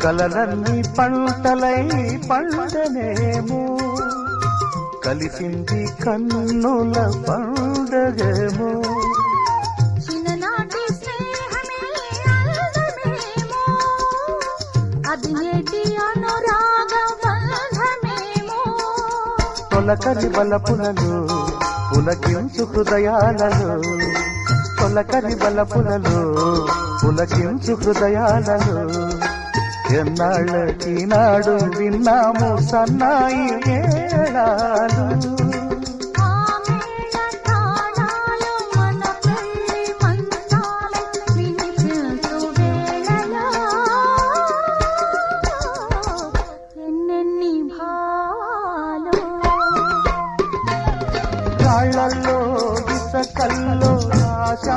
కలలన్నీ పంటలై పండనేమో కలిసింది కన్నుల పండగేమో చిన్ననాటి స్నేహమే అందమేమో అది నేటి అనురాగ బంధమేమో తొలకరి బలపులలో పులకించు హృదయాలలో తొలకరి బలపులలో పులకించు హృదయాలలో ఎన్నాళ్ళకి నాడు విన్నాము సన్నాయి మేళాలు రాళ్ళల్లో ఇసకల్లో ఆశా